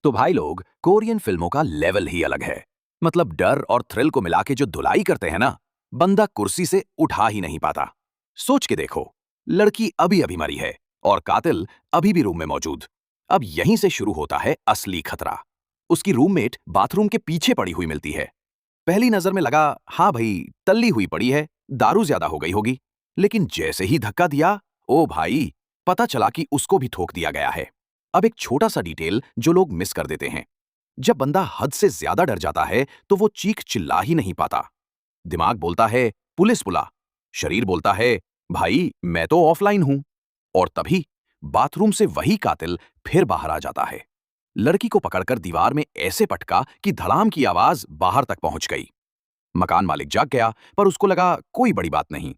तो भाई लोग, कोरियन फिल्मों का लेवल ही अलग है। मतलब डर और थ्रिल को मिला के जो धुलाई करते हैं ना, बंदा कुर्सी से उठा ही नहीं पाता। सोच के देखो, लड़की अभी अभी मरी है और कातिल अभी भी रूम में मौजूद। अब यहीं से शुरू होता है असली खतरा। उसकी रूममेट बाथरूम के पीछे पड़ी हुई मिलती है। पहली नजर में लगा, हाँ भाई, तल्ली हुई पड़ी है, दारू ज्यादा हो गई होगी। लेकिन जैसे ही धक्का दिया, ओ भाई, पता चला कि उसको भी ठोक दिया गया है। अब एक छोटा सा डिटेल जो लोग मिस कर देते हैं। जब बंदा हद से ज्यादा डर जाता है तो वो चीख चिल्ला ही नहीं पाता। दिमाग बोलता है पुलिस बुला, शरीर बोलता है भाई मैं तो ऑफलाइन हूं। और तभी बाथरूम से वही कातिल फिर बाहर आ जाता है। लड़की को पकड़कर दीवार में ऐसे पटका कि धड़ाम की आवाज बाहर तक पहुंच गई। मकान मालिक जाग गया, पर उसको लगा कोई बड़ी बात नहीं।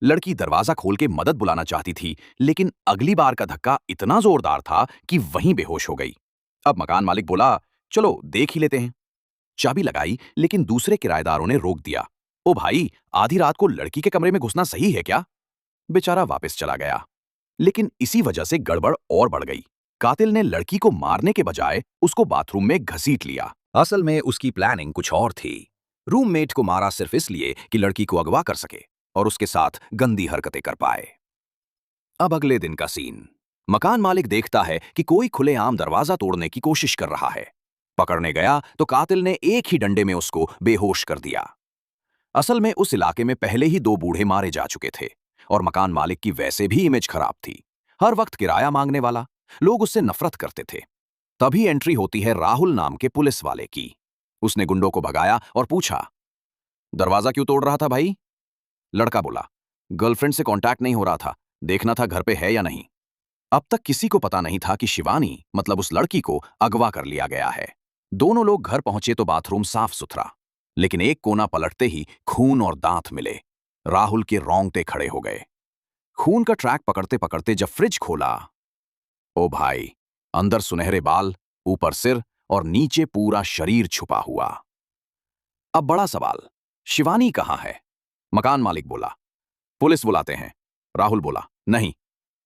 लड़की दरवाजा खोल के मदद बुलाना चाहती थी, लेकिन अगली बार का धक्का इतना जोरदार था कि वहीं बेहोश हो गई। अब मकान मालिक बोला, चलो देख ही लेते हैं। चाबी लगाई, लेकिन दूसरे किराएदारों ने रोक दिया। ओ भाई, आधी रात को लड़की के कमरे में घुसना सही है क्या? बेचारा वापस चला गया। लेकिन इसी वजह से गड़बड़ और बढ़ गई। कातिल ने लड़की को मारने के बजाय उसको बाथरूम में घसीट लिया। असल में उसकी प्लानिंग कुछ और थी। रूममेट को मारा सिर्फ इसलिए कि लड़की को अगवा कर सके और उसके साथ गंदी हरकतें कर पाए। अब अगले दिन का सीन। मकान मालिक देखता है कि कोई खुलेआम दरवाजा तोड़ने की कोशिश कर रहा है। पकड़ने गया तो कातिल ने एक ही डंडे में उसको बेहोश कर दिया। असल में उस इलाके में पहले ही 2 बूढ़े मारे जा चुके थे और मकान मालिक की वैसे भी इमेज खराब थी। हर वक्त किराया मांगने वाला, लोग उससे नफरत करते थे। तभी एंट्री होती है राहुल नाम के पुलिस वाले की। उसने गुंडों को भगाया और पूछा, दरवाजा क्यों तोड़ रहा था भाई? लड़का बोला, गर्लफ्रेंड से कांटेक्ट नहीं हो रहा था, देखना था घर पे है या नहीं। अब तक किसी को पता नहीं था कि शिवानी मतलब उस लड़की को अगवा कर लिया गया है। दोनों लोग घर पहुंचे तो बाथरूम साफ सुथरा, लेकिन एक कोना पलटते ही खून और दांत मिले। राहुल के रोंगटे खड़े हो गए। खून का ट्रैक पकड़ते पकड़ते जब फ्रिज खोला, ओ भाई, अंदर सुनहरे बाल, ऊपर सिर और नीचे पूरा शरीर छुपा हुआ। अब बड़ा सवाल, शिवानी कहाँ है? मकान मालिक बोला, पुलिस बुलाते हैं। राहुल बोला, नहीं,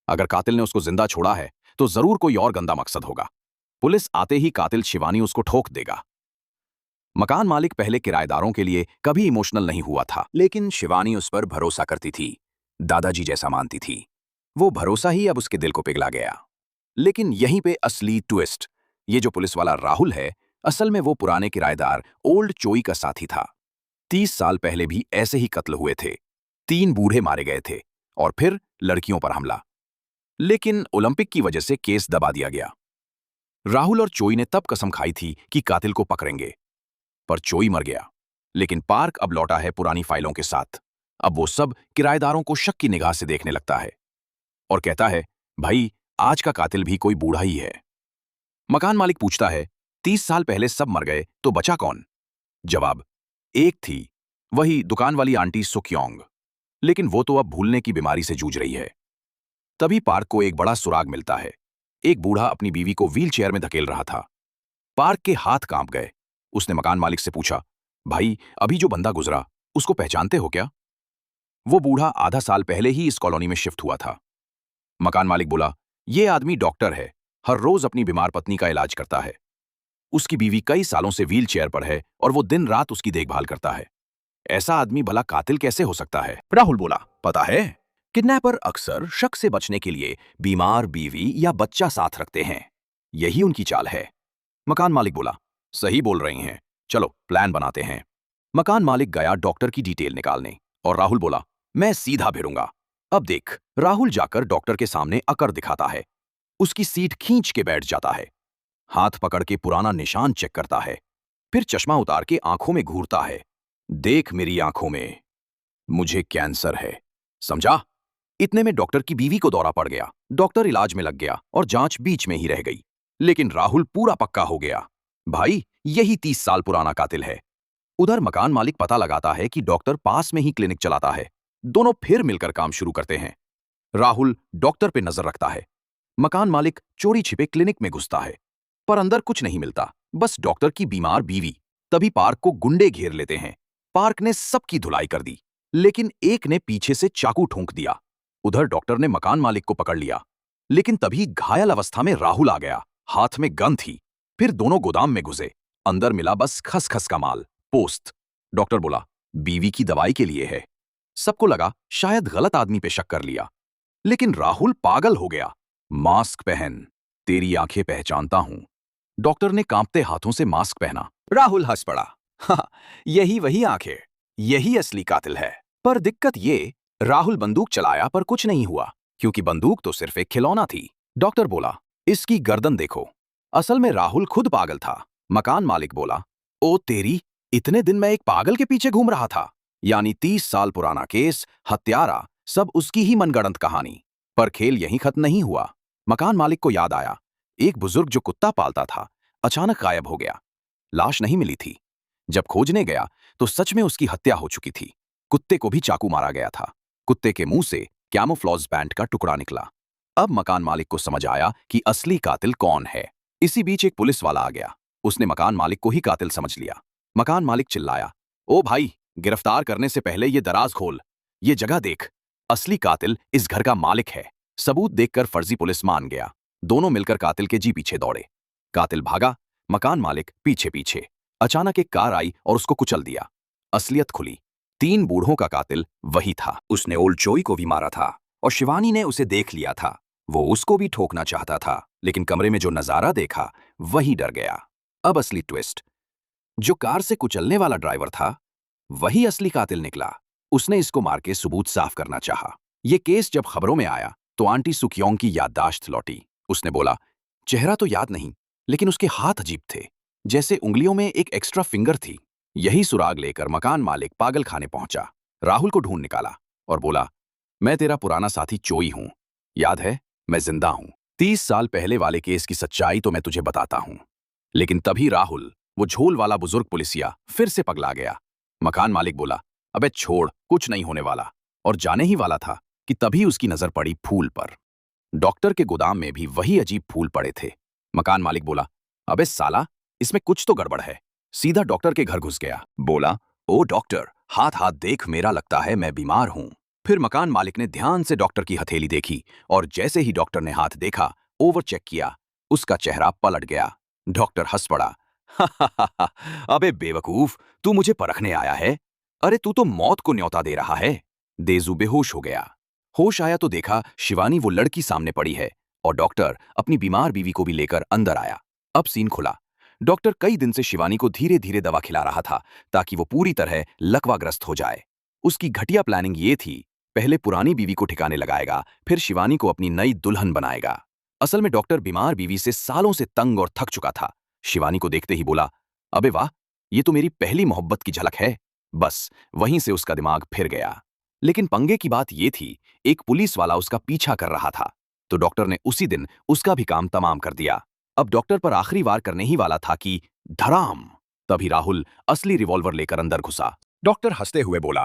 अगर कातिल ने उसको जिंदा छोड़ा है तो जरूर कोई और गंदा मकसद होगा। पुलिस आते ही कातिल शिवानी उसको ठोक देगा। मकान मालिक पहले किराएदारों के लिए कभी इमोशनल नहीं हुआ था, लेकिन शिवानी उस पर भरोसा करती थी, दादाजी जैसा मानती थी। वो भरोसा ही अब उसके दिल को पिघला गया। लेकिन यहीं पे असली ट्विस्ट। ये जो पुलिस वाला राहुल है, असल में वो पुराने किराएदार ओल्ड चोई का साथी था। 30 साल पहले भी ऐसे ही कत्ल हुए थे। 3 बूढ़े मारे गए थे और फिर लड़कियों पर हमला। लेकिन ओलंपिक की वजह से केस दबा दिया गया। राहुल और चोई ने तब कसम खाई थी कि कातिल को पकड़ेंगे, पर चोई मर गया। लेकिन पार्क अब लौटा है पुरानी फाइलों के साथ। अब वो सब किराएदारों को शक की निगाह से देखने लगता है और कहता है, भाई, आज का कातिल भी कोई बूढ़ा ही है। मकान मालिक पूछता है, 30 साल पहले सब मर गए तो बचा कौन? जवाब, एक थी, वही दुकान वाली आंटी सुक्योंग। लेकिन वो तो अब भूलने की बीमारी से जूझ रही है। तभी पार्क को एक बड़ा सुराग मिलता है। एक बूढ़ा अपनी बीवी को व्हील चेयर में धकेल रहा था। पार्क के हाथ कांप गए। उसने मकान मालिक से पूछा, भाई, अभी जो बंदा गुजरा, उसको पहचानते हो क्या? वो बूढ़ा आधा साल पहले ही इस कॉलोनी में शिफ्ट हुआ था। मकान मालिक बोला, ये आदमी डॉक्टर है, हर रोज अपनी बीमार पत्नी का इलाज करता है। उसकी बीवी कई सालों से व्हील चेयर पर है और वो दिन रात उसकी देखभाल करता है। ऐसा आदमी भला कातिल कैसे हो सकता है? राहुल बोला, पता है, किडनैपर अक्सर शक से बचने के लिए बीमार बीवी या बच्चा साथ रखते हैं। यही उनकी चाल है। मकान मालिक बोला, सही बोल रही हैं, चलो प्लान बनाते हैं। मकान मालिक गया डॉक्टर की डिटेल निकालने और राहुल बोला, मैं सीधा भिड़ूंगा। अब देख, राहुल जाकर डॉक्टर के सामने अकड़ दिखाता है। उसकी सीट खींच के बैठ जाता है। हाथ पकड़ के पुराना निशान चेक करता है। फिर चश्मा उतार के आंखों में घूरता है। देख मेरी आंखों में, मुझे कैंसर है, समझा? इतने में डॉक्टर की बीवी को दौरा पड़ गया। डॉक्टर इलाज में लग गया और जांच बीच में ही रह गई। लेकिन राहुल पूरा पक्का हो गया, भाई, यही 30 साल पुराना कातिल है। उधर मकान मालिक पता लगाता है कि डॉक्टर पास में ही क्लिनिक चलाता है। दोनों फिर मिलकर काम शुरू करते हैं। राहुल डॉक्टर पे नजर रखता है। मकान मालिक चोरी छिपे क्लिनिक में घुसता है, पर अंदर कुछ नहीं मिलता, बस डॉक्टर की बीमार बीवी। तभी पार्क को गुंडे घेर लेते हैं। पार्क ने सबकी धुलाई कर दी, लेकिन एक ने पीछे से चाकू ठोंक दिया। उधर डॉक्टर ने मकान मालिक को पकड़ लिया, लेकिन तभी घायल अवस्था में राहुल आ गया। हाथ में गन थी। फिर दोनों गोदाम में घुसे। अंदर मिला बस खसखस का माल। पोस्ट। डॉक्टर बोला, बीवी की दवाई के लिए है। सबको लगा शायद गलत आदमी पे शक कर लिया, लेकिन राहुल पागल हो गया। मास्क पहन, तेरी आंखें पहचानता हूं। डॉक्टर ने कांपते हाथों से मास्क पहना। राहुल हंस पड़ा। हाँ, यही वही आंखें, यही असली कातिल है। पर दिक्कत ये, राहुल बंदूक चलाया पर कुछ नहीं हुआ, क्योंकि बंदूक तो सिर्फ एक खिलौना थी। डॉक्टर बोला, इसकी गर्दन देखो। असल में राहुल खुद पागल था। मकान मालिक बोला, ओ तेरी, इतने दिन मैं एक पागल के पीछे घूम रहा था। यानी 30 साल पुराना केस, हत्यारा, सब उसकी ही मनगढ़ंत कहानी। पर खेल यहीं खत्म नहीं हुआ। मकान मालिक को याद आया, एक बुजुर्ग जो कुत्ता पालता था, अचानक गायब हो गया। लाश नहीं मिली थी। जब खोजने गया तो सच में उसकी हत्या हो चुकी थी। कुत्ते को भी चाकू मारा गया था। कुत्ते के मुंह से कैमोफ्लॉज पैंट का टुकड़ा निकला। अब मकान मालिक को समझ आया कि असली कातिल कौन है। इसी बीच एक पुलिस वाला आ गया। उसने मकान मालिक को ही कातिल समझ लिया। मकान मालिक चिल्लाया, ओ भाई, गिरफ्तार करने से पहले ये दराज खोल, ये जगह देख। असली कातिल इस घर का मालिक है। सबूत देखकर फर्जी पुलिस मान गया। दोनों मिलकर कातिल के जी पीछे दौड़े। कातिल भागा, मकान मालिक पीछे पीछे। अचानक एक कार आई और उसको कुचल दिया। असलियत खुली। 3 बूढ़ों का कातिल वही था। उसने ओल्ड चोई को भी मारा था और शिवानी ने उसे देख लिया था। वो उसको भी ठोकना चाहता था, लेकिन कमरे में जो नजारा देखा वही डर गया। अब असली ट्विस्ट, जो कार से कुचलने वाला ड्राइवर था वही असली कातिल निकला। उसने इसको मार के सबूत साफ करना चाहा। ये केस जब खबरों में आया तो आंटी सुखियोंग की याददाश्त लौटी। उसने बोला, चेहरा तो याद नहीं, लेकिन उसके हाथ अजीब थे, जैसे उंगलियों में एक एक्स्ट्रा फिंगर थी। यही सुराग लेकर मकान मालिक पागल खाने पहुंचा। राहुल को ढूंढ निकाला और बोला, मैं तेरा पुराना साथी चोई हूं, याद है, मैं जिंदा हूं। 30 साल पहले वाले केस की सच्चाई तो मैं तुझे बताता हूं। लेकिन तभी राहुल, वो झोल वाला बुजुर्ग पुलिसिया, फिर से पगला गया। मकान मालिक बोला, अबे छोड़, कुछ नहीं होने वाला, और जाने ही वाला था कि तभी उसकी नजर पड़ी फूल पर। डॉक्टर के गोदाम में भी वही अजीब फूल पड़े थे। मकान मालिक बोला, अबे साला, इसमें कुछ तो गड़बड़ है। सीधा डॉक्टर के घर घुस गया। बोला, ओ डॉक्टर, हाथ हाथ देख, मेरा लगता है मैं बीमार हूं। फिर मकान मालिक ने ध्यान से डॉक्टर की हथेली देखी, और जैसे ही डॉक्टर ने हाथ देखा, ओवर चेक किया, उसका चेहरा पलट गया। डॉक्टर हंस पड़ा। अबे बेवकूफ, तू मुझे परखने आया है? अरे तू तो मौत को न्योता दे रहा है। देजू बेहोश हो गया। होश आया तो देखा शिवानी वो लड़की सामने पड़ी है, और डॉक्टर अपनी बीमार बीवी को भी लेकर अंदर आया। अब सीन खुला। डॉक्टर कई दिन से शिवानी को धीरे धीरे दवा खिला रहा था, ताकि वो पूरी तरह लकवाग्रस्त हो जाए। उसकी घटिया प्लानिंग ये थी, पहले पुरानी बीवी को ठिकाने लगाएगा, फिर शिवानी को अपनी नई दुल्हन बनाएगा। असल में डॉक्टर बीमार बीवी से सालों से तंग और थक चुका था। शिवानी को देखते ही बोला, अबे वाह, ये तो मेरी पहली मोहब्बत की झलक है। बस वहीं से उसका दिमाग फिर गया। लेकिन पंगे की बात यह थी, एक पुलिस वाला उसका पीछा कर रहा था, तो डॉक्टर ने उसी दिन उसका भी काम तमाम कर दिया। अब डॉक्टर पर आखिरी वार करने ही वाला था कि धड़ाम, तभी राहुल असली रिवॉल्वर लेकर अंदर घुसा। डॉक्टर हंसते हुए बोला,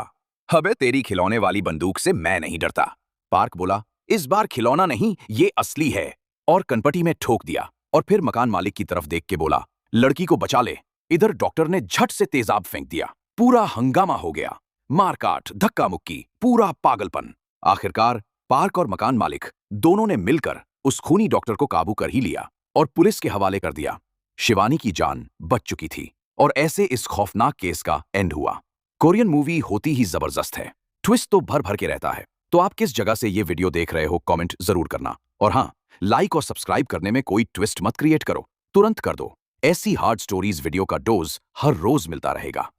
अबे तेरी खिलौने वाली बंदूक से मैं नहीं डरता। पार्क बोला, इस बार खिलौना नहीं, ये असली है, और कनपटी में ठोक दिया। और फिर मकान मालिक की तरफ देख के बोला, लड़की को बचा ले। इधर डॉक्टर ने झट से तेजाब फेंक दिया। पूरा हंगामा हो गया। मारकाट, धक्का मुक्की, पूरा पागलपन। आखिरकार पार्क और मकान मालिक दोनों ने मिलकर उस खूनी डॉक्टर को काबू कर ही लिया और पुलिस के हवाले कर दिया। शिवानी की जान बच चुकी थी, और ऐसे इस खौफनाक केस का एंड हुआ। कोरियन मूवी होती ही जबरदस्त है। ट्विस्ट तो भर भर के रहता है। तो आप किस जगह से ये वीडियो देख रहे हो, कमेंट जरूर करना। और हाँ, लाइक और सब्सक्राइब करने में कोई ट्विस्ट मत क्रिएट करो, तुरंत कर दो। ऐसी हार्ड स्टोरीज वीडियो का डोज हर रोज मिलता रहेगा।